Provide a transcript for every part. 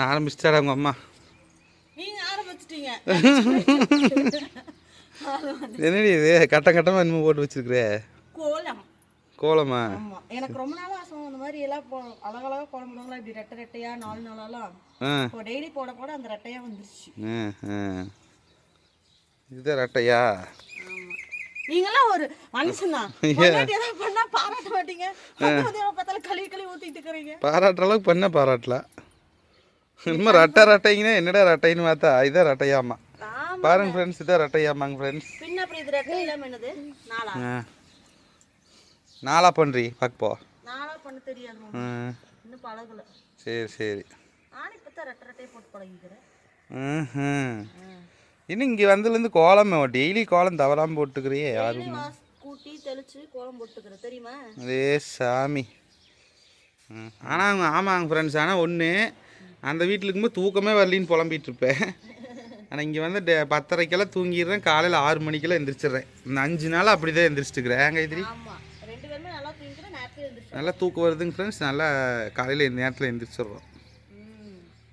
ஆரம்பிச்சிட்டாடா உங்கள் அம்மா. நீங்கள் ஆரம்பிச்சிட்டீங்க. என்னடி இது கட்டம் கட்டமாக என்னமோ போட்டு வச்சிருக்கிற? கோலம். கோலமா? ஆமாம், எனக்கு ரொம்ப நாள் ஆசை அந்த மாதிரி எல்லாம் அழகழகாக கோலம் போடுவாங்களா, இப்படி ரெட்டை ரெட்டையாக 4 நாளாலாம். இப்போ டெய்லி போட போட அந்த ரெட்டையாக வந்துருச்சு. இதுதான் ரெட்டையா? நீங்களாம் ஒரு மனுஷன் தான், ஏதாவது பண்ணா பாராட்ட மாட்டீங்க. பார்த்தாலும் கழுவி கழுவி ஊத்திட்டு இருக்கிறீங்க. பாராட்டுற அளவுக்கு பண்ண பாராட்டலாம். இன்னும் ரெட்டை ரெட்டைங்கன்னா என்னடா ரெட்டைன்னு பார்த்தா இதான் ரெட்டையாமா. பாருங்க ஃப்ரெண்ட்ஸ், இதான் ரெட்டையாமாங்க ஃப்ரெண்ட்ஸ். பின்ன அப்படி இது ரெட்டை இல்லாம என்னது? நாளா பண்ணுறீ பார்க்க போ. நாளா பண்ண தெரியாது, இன்னும் பழகல. சரி சரி. நானும் இப்போ தான் ரெட்டை ரெட்டையை போட்டு பழகிக்கிறேன். இன்னும் இங்கே வந்ததுலேருந்து கோலம் டெய்லி கோலம் தவறாமல் போட்டுக்கிறியே யாரும். கூட்டி தெளிச்சு கோலம் போட்டுக்கிறேன் தெரியுமா? அதே சாமி. ஆனால் ஆமாங்க ஃப்ரெண்ட்ஸ், ஆனால் ஒன்று அந்த வீட்டில் இருக்கும்போது தூக்கமே வரலின்னு புலம்பிகிட்டு இருப்பேன். ஆனால் இங்கே வந்து 10:30க்கெல்லாம் தூங்கிடுறேன், காலையில் 6 மணிக்கெல்லாம் எந்திரிச்சிடுறேன். இந்த 5 நாள் அப்படி தான் எந்திரிச்சிட்டுக்கிறேன். ஏங்க இதுரி நல்லா தூக்கம் வருதுங்க ஃப்ரெண்ட்ஸ். நல்லா காலையில் இந்த நேரத்தில் எந்திரிச்சிடுறோம்.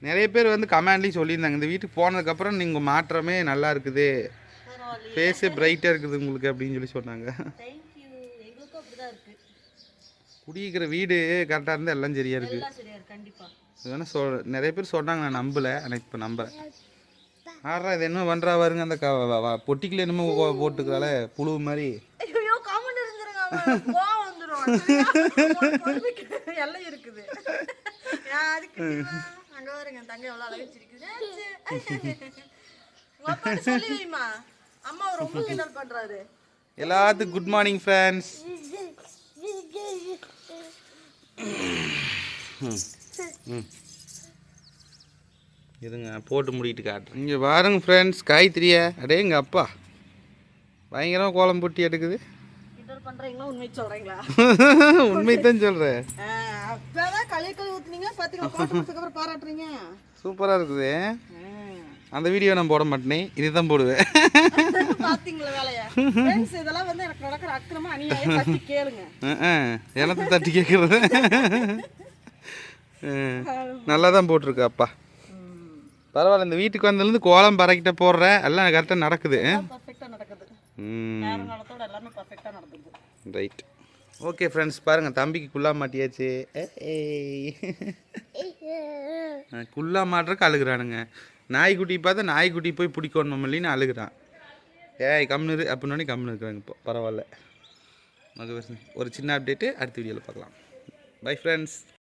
நிறைய பேர் வந்து கமெண்ட்லேயும் சொல்லியிருந்தாங்க, இந்த வீட்டுக்கு போனதுக்கப்புறம் நீங்கள் மாற்றமே நல்லா இருக்குது, ஃபேஸே பிரைட்டாக இருக்குது உங்களுக்கு அப்படின்னு சொல்லி சொன்னாங்க. குடியிருக்கிற வீடு கரெக்டாக இருந்தால் எல்லாம் சரியாக இருக்குது. வேணால் நிறைய பேர் சொன்னாங்க, நான் நம்பலை. ஆனால் இப்போ நம்புகிறேன். ஆடுறா இது என்ன பண்ணுறா பாருங்க, அந்த பொட்டிக்குள்ள என்னமோ போட்டுக்கிறாளே புழு மாதிரி. எல்லாம் இருக்குது. அங்க பாருங்க தங்க எவ்வளவு அழகா சிரிக்குது. சொல்லி வைமா, அம்மா ரொம்ப கிண்டல் பண்றாரு. எல்லாத்துக்கும் குட் மார்னிங் ஃப்ரெண்ட்ஸ். இதுங்க போட்டு முடிட்டு காட்டுறேன். இங்கே பாருங்க ஃப்ரெண்ட்ஸ், காய்கறிய அடே எங்கள் அப்பா பயங்கரமாக கோலம் போட்டி எடுக்குது. கிண்டல் பண்றீங்களா உண்மை சொல்றீங்களா? உண்மை தான் சொல்கிறேன். அப்பதான் கழுவி கழுவி ஊத்துனீங்க பாத்தீங்களா, போட்டதுக்கு அப்புறம் பாராட்டுறீங்க. சூப்பராக இருக்குது. அந்த வீடியோ நான் போட மாட்டேனே, இதுதான் போடுவேன். பாத்தீங்களா வேலையா? ஃப்ரெண்ட்ஸ், இதெல்லாம் வந்து எனக்கு நடக்கிற அக்கிரமம் அநியாயம். தட்டி கேளுங்க. எனக்கு தட்டி கேட்குறது நல்லா தான் போட்டிருக்கு அப்பா. பரவாயில்ல, இந்த வீட்டுக்கு வந்ததுலேருந்து கோலம் பறக்கிட்ட போடுறேன், எல்லாம் கரெக்டாக நடக்குது. பர்ஃபெக்டாக நடக்குது. எல்லாமே பர்ஃபெக்டாக நடக்குது. ரைட். ஓகே ஃப்ரெண்ட்ஸ், பாருங்கள் தம்பிக்கு குள்ளா மாட்டியாச்சு. குள்ளா மாட்டுறக்கு அழுகிறானுங்க. நாய்க்குட்டி பார்த்தா நாய்க்குட்டி போய் பிடிக்கணும் இல்லைன்னு அழுகிறான். ஏய் கம்னு அப்படின்னோடனே கம்னு இருக்கிறாங்க. இப்போ பரவாயில்ல. ஒரு சின்ன அப்டேட்டு அடுத்த வீடியோவில் பார்க்கலாம். Bye friends.